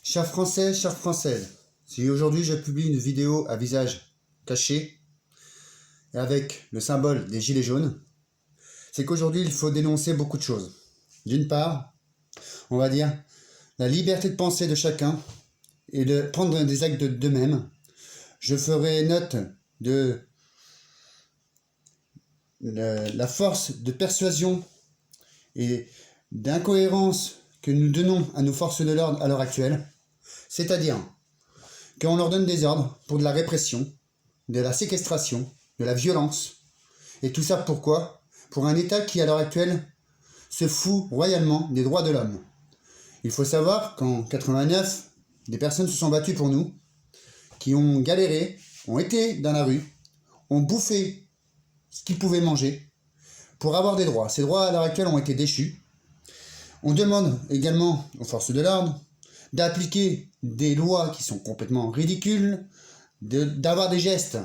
Chers Français, chères Françaises, si aujourd'hui je publie une vidéo à visage caché et avec le symbole des gilets jaunes, c'est qu'aujourd'hui il faut dénoncer beaucoup de choses. D'une part, on va dire la liberté de penser de chacun et de prendre des actes d'eux-mêmes. Je ferai note de la force de persuasion et d'incohérence que nous donnons à nos forces de l'ordre à l'heure actuelle, c'est-à-dire qu'on leur donne des ordres pour de la répression, de la séquestration, de la violence, et tout ça pourquoi? Pour un État qui à l'heure actuelle se fout royalement des droits de l'homme. Il faut savoir qu'en 89, des personnes se sont battues pour nous, qui ont galéré, ont été dans la rue, ont bouffé ce qu'ils pouvaient manger pour avoir des droits. Ces droits à l'heure actuelle ont été déchus. On demande également aux forces de l'ordre d'appliquer des lois qui sont complètement ridicules, d'avoir des gestes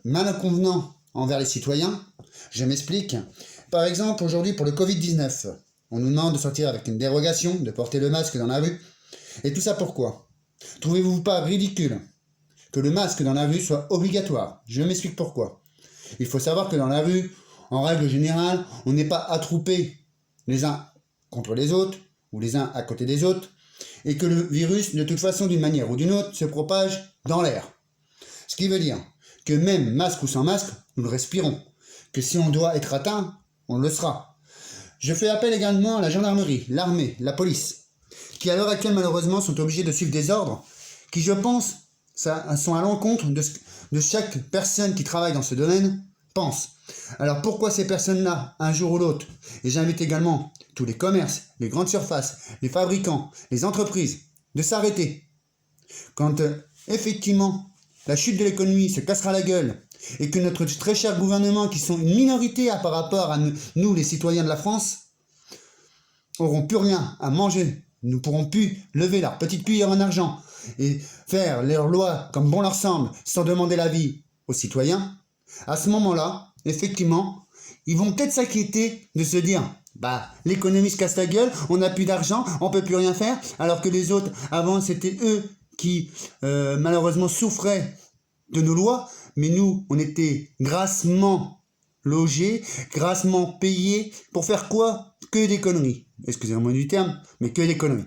mal inconvenants envers les citoyens. Je m'explique. Par exemple, aujourd'hui pour le Covid-19, on nous demande de sortir avec une dérogation, de porter le masque dans la rue. Et tout ça pourquoi? Trouvez-vous pas ridicule que le masque dans la rue soit obligatoire? Je m'explique pourquoi. Il faut savoir que dans la rue, en règle générale, on n'est pas attroupés les uns contre les autres, ou les uns à côté des autres, et que le virus, de toute façon, d'une manière ou d'une autre, se propage dans l'air. Ce qui veut dire que même masque ou sans masque, nous le respirons, que si on doit être atteint, on le sera. Je fais appel également à la gendarmerie, l'armée, la police, qui à l'heure actuelle, malheureusement, sont obligés de suivre des ordres qui, je pense, sont à l'encontre de chaque personne qui travaille dans ce domaine pense. Alors pourquoi ces personnes-là, un jour ou l'autre, et j'invite également tous les commerces, les grandes surfaces, les fabricants, les entreprises, de s'arrêter quand effectivement la chute de l'économie se cassera la gueule et que notre très cher gouvernement, qui sont une minorité par rapport à nous les citoyens de la France, auront plus rien à manger, ne pourront plus lever leur petite cuillère en argent et faire leurs lois comme bon leur semble sans demander l'avis aux citoyens, à ce moment-là, effectivement, ils vont peut-être s'inquiéter de se dire l'économie se casse la gueule, on n'a plus d'argent, on peut plus rien faire, alors que les autres, avant, c'était eux qui, malheureusement, souffraient de nos lois, mais nous, on était grassement logés, grassement payés, pour faire quoi? Que des conneries. Excusez-moi du terme, mais que des conneries.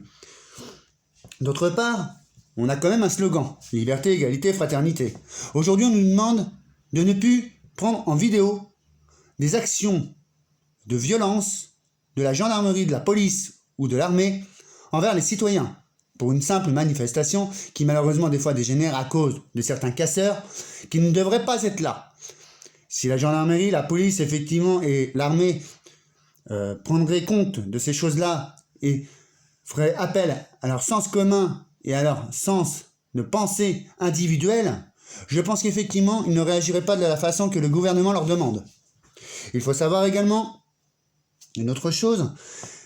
D'autre part, on a quand même un slogan, liberté, égalité, fraternité. Aujourd'hui, on nous demande de ne plus prendre en vidéo des actions de violence de la gendarmerie, de la police ou de l'armée envers les citoyens pour une simple manifestation qui malheureusement des fois dégénère à cause de certains casseurs qui ne devraient pas être là. Si la gendarmerie, la police effectivement et l'armée prendraient compte de ces choses-là et feraient appel à leur sens commun et à leur sens de pensée individuelle, je pense qu'effectivement ils ne réagiraient pas de la façon que le gouvernement leur demande. Il faut savoir également une autre chose,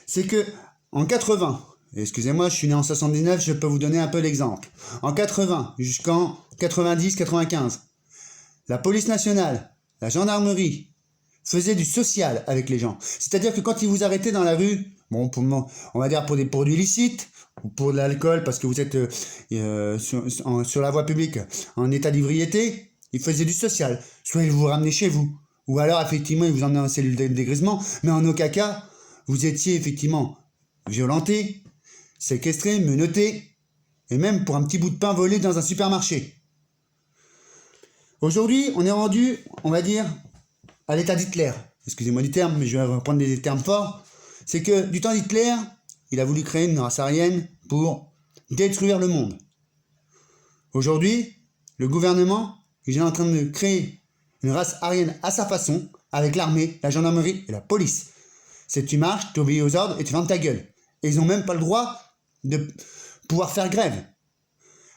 c'est que en 80, excusez-moi, je suis né en 79, je peux vous donner un peu l'exemple. En 80 jusqu'en 90-95, la police nationale, la gendarmerie faisait du social avec les gens. C'est-à-dire que quand ils vous arrêtaient dans la rue, on va dire pour des produits illicites, ou pour de l'alcool parce que vous êtes sur la voie publique en état d'ébriété, ils faisaient du social. Soit ils vous ramenaient chez vous, ou alors effectivement ils vous emmenaient en cellule de dégrisement, mais en aucun cas vous étiez effectivement violenté, séquestré, menotté, et même pour un petit bout de pain volé dans un supermarché. Aujourd'hui, on est rendu, on va dire, à l'état d'Hitler. Excusez-moi du terme, mais je vais reprendre des termes forts. C'est que du temps d'Hitler, il a voulu créer une race aryenne pour détruire le monde. Aujourd'hui, le gouvernement il est en train de créer une race aryenne à sa façon, avec l'armée, la gendarmerie et la police. C'est tu marches, tu obéis aux ordres et tu fermes ta gueule. Et ils n'ont même pas le droit de pouvoir faire grève.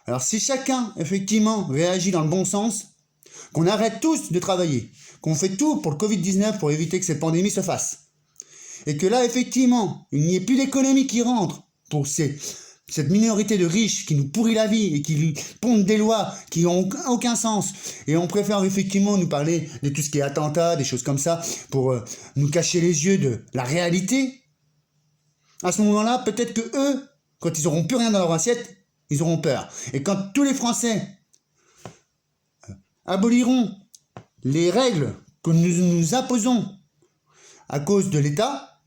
Alors si chacun, effectivement, réagit dans le bon sens, qu'on arrête tous de travailler, qu'on fait tout pour le Covid-19 pour éviter que cette pandémie se fasse, et que là, effectivement, il n'y ait plus d'économie qui rentre pour cette minorité de riches qui nous pourrit la vie et qui lui pondent des lois qui n'ont aucun sens, et on préfère effectivement nous parler de tout ce qui est attentat, des choses comme ça, pour nous cacher les yeux de la réalité, à ce moment-là, peut-être que eux, quand ils n'auront plus rien dans leur assiette, ils auront peur. Et quand tous les Français aboliront les règles que nous imposons à cause de l'État,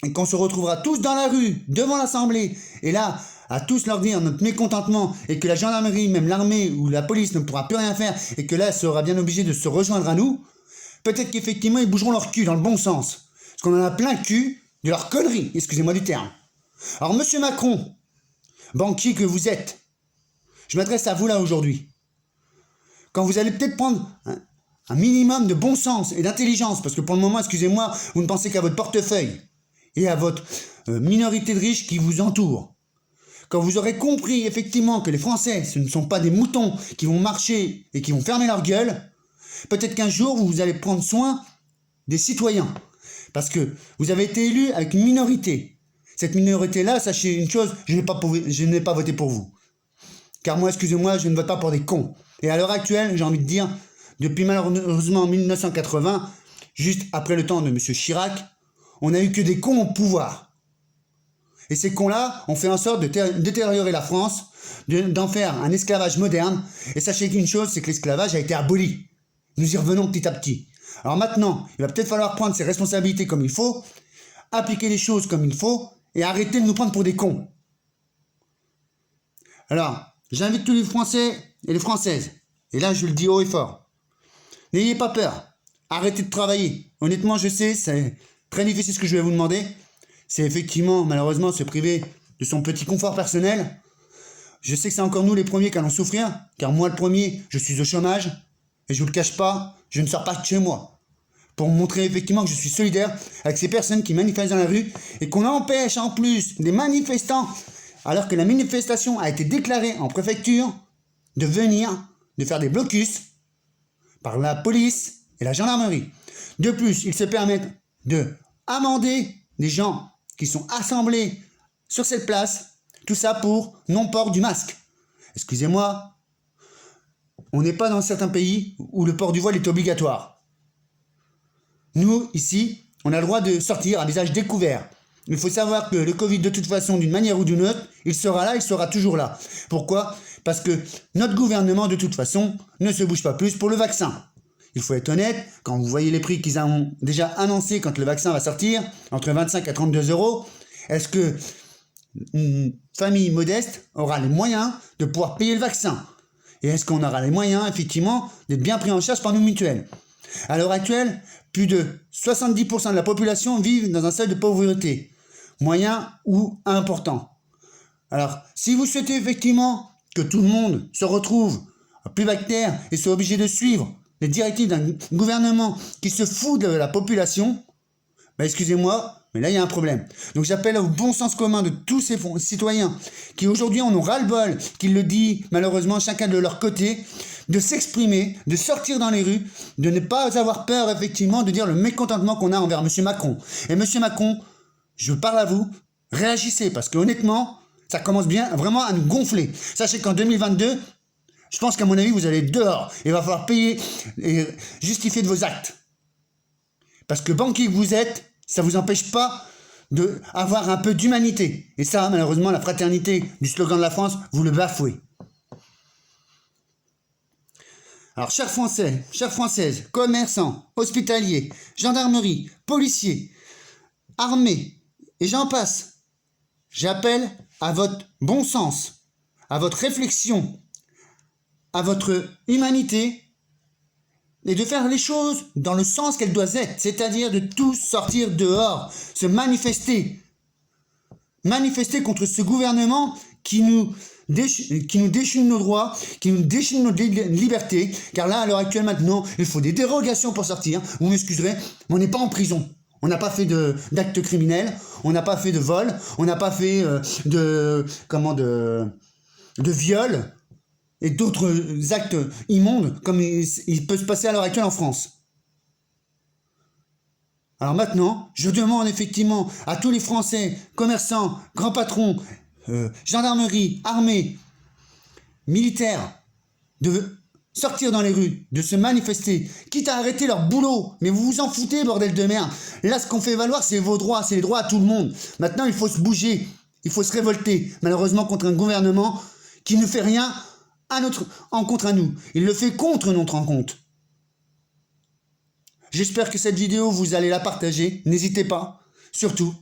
et qu'on se retrouvera tous dans la rue, devant l'Assemblée, et là, à tous leur dire notre mécontentement, et que la gendarmerie, même l'armée ou la police ne pourra plus rien faire, et que là, elle sera bien obligée de se rejoindre à nous, peut-être qu'effectivement, ils bougeront leur cul dans le bon sens. Parce qu'on en a plein le cul de leur connerie, excusez-moi du terme. Alors, monsieur Macron, banquier que vous êtes, je m'adresse à vous là aujourd'hui. Quand vous allez peut-être prendre un minimum de bon sens et d'intelligence, parce que pour le moment, excusez-moi, vous ne pensez qu'à votre portefeuille et à votre minorité de riches qui vous entoure. Quand vous aurez compris effectivement que les Français, ce ne sont pas des moutons qui vont marcher et qui vont fermer leur gueule, peut-être qu'un jour, vous allez prendre soin des citoyens. Parce que vous avez été élu avec une minorité. Cette minorité-là, sachez une chose, je n'ai pas voté pour vous. Car moi, excusez-moi, je ne vote pas pour des cons. Et à l'heure actuelle, j'ai envie de dire, depuis malheureusement 1980, juste après le temps de M. Chirac, on n'a eu que des cons au pouvoir. Et ces cons-là ont fait en sorte de détériorer la France, d'en faire un esclavage moderne. Et sachez qu'une chose, c'est que l'esclavage a été aboli. Nous y revenons petit à petit. Alors maintenant, il va peut-être falloir prendre ses responsabilités comme il faut, appliquer les choses comme il faut, et arrêter de nous prendre pour des cons. Alors, j'invite tous les Français et les Françaises, et là je le dis haut et fort, n'ayez pas peur, arrêtez de travailler. Honnêtement, je sais, c'est très difficile ce que je vais vous demander, c'est effectivement, malheureusement, se priver de son petit confort personnel. Je sais que c'est encore nous les premiers qui allons souffrir, car moi le premier, je suis au chômage, et je vous le cache pas, je ne sors pas de chez moi. Pour montrer effectivement que je suis solidaire avec ces personnes qui manifestent dans la rue, et qu'on empêche en plus des manifestants, alors que la manifestation a été déclarée en préfecture, de venir, de faire des blocus par la police et la gendarmerie. De plus, ils se permettent de amender des gens qui sont assemblés sur cette place, tout ça pour non-port du masque. Excusez-moi, on n'est pas dans certains pays où le port du voile est obligatoire. Nous, ici, on a le droit de sortir à visage découvert. Il faut savoir que le Covid, de toute façon, d'une manière ou d'une autre, il sera là, il sera toujours là. Pourquoi ? Parce que notre gouvernement, de toute façon, ne se bouge pas plus pour le vaccin. Il faut être honnête, quand vous voyez les prix qu'ils ont déjà annoncés quand le vaccin va sortir, entre 25 à 32 €, est-ce que une famille modeste aura les moyens de pouvoir payer le vaccin ? Et est-ce qu'on aura les moyens, effectivement, d'être bien pris en charge par nos mutuelles ? À l'heure actuelle, plus de 70% de la population vivent dans un seuil de pauvreté, moyen ou important. Alors, si vous souhaitez effectivement que tout le monde se retrouve à plus bactère et soit obligé de suivre les directives d'un gouvernement qui se fout de la population, ben excusez-moi, mais là il y a un problème. Donc j'appelle au bon sens commun de tous ces citoyens qui aujourd'hui en ont ras-le-bol, qui le disent malheureusement chacun de leur côté, de s'exprimer, de sortir dans les rues, de ne pas avoir peur effectivement de dire le mécontentement qu'on a envers M. Macron. Et M. Macron, je parle à vous, réagissez parce que honnêtement, ça commence bien vraiment à nous gonfler. Sachez qu'en 2022, je pense qu'à mon avis, vous allez dehors. Il va falloir payer et justifier de vos actes. Parce que banquier que vous êtes, ça ne vous empêche pas d'avoir un peu d'humanité. Et ça, malheureusement, la fraternité du slogan de la France, vous le bafouez. Alors, chers Français, chères Françaises, commerçants, hospitaliers, gendarmerie, policiers, armée, et j'en passe, j'appelle à votre bon sens, à votre réflexion, à votre humanité et de faire les choses dans le sens qu'elles doivent être, c'est-à-dire de tous sortir dehors, se manifester. Manifester contre ce gouvernement qui nous déchire nos droits, qui nous déchire nos libertés, car là, à l'heure actuelle, maintenant, il faut des dérogations pour sortir. Vous m'excuserez, mais on n'est pas en prison. On n'a pas fait d'actes criminels, on n'a pas fait de vol, on n'a pas fait de viol, et d'autres actes immondes comme il peut se passer à l'heure actuelle en France. Alors maintenant, je demande effectivement à tous les Français, commerçants, grands patrons, gendarmerie, armée, militaires, de sortir dans les rues, de se manifester, quitte à arrêter leur boulot. Mais vous vous en foutez, bordel de merde. Là, ce qu'on fait valoir, c'est vos droits, c'est les droits à tout le monde. Maintenant, il faut se bouger. Il faut se révolter, malheureusement, contre un gouvernement qui ne fait rien contre nous. Il le fait contre notre rencontre. J'espère que cette vidéo, vous allez la partager. N'hésitez pas, surtout.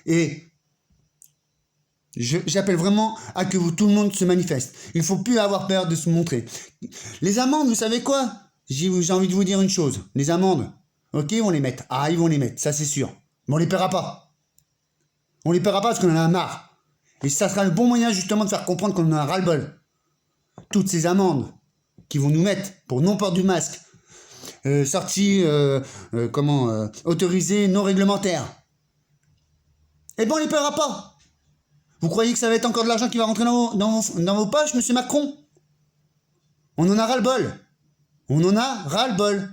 Et j'appelle vraiment à que tout le monde se manifeste. Il ne faut plus avoir peur de se montrer. Les amendes, vous savez quoi? J'ai envie de vous dire une chose. Les amendes, ok, ils vont les mettre. Ah, ils vont les mettre, ça c'est sûr. Mais on les paiera pas. On les paiera pas parce qu'on en a marre. Et ça sera le bon moyen justement de faire comprendre qu'on en a ras-le-bol. Toutes ces amendes qui vont nous mettre pour non-port du masque, sortie, autorisée, non réglementaire. Eh ben on les paiera pas. Vous croyez que ça va être encore de l'argent qui va rentrer dans vos poches, monsieur Macron? On en a ras-le-bol. On en a ras-le-bol.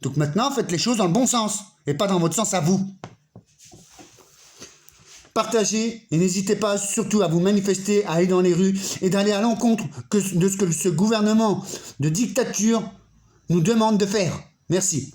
Donc maintenant, faites les choses dans le bon sens, et pas dans votre sens à vous. Partagez, et n'hésitez pas surtout à vous manifester, à aller dans les rues, et d'aller à l'encontre de ce que ce gouvernement de dictature nous demande de faire. Merci.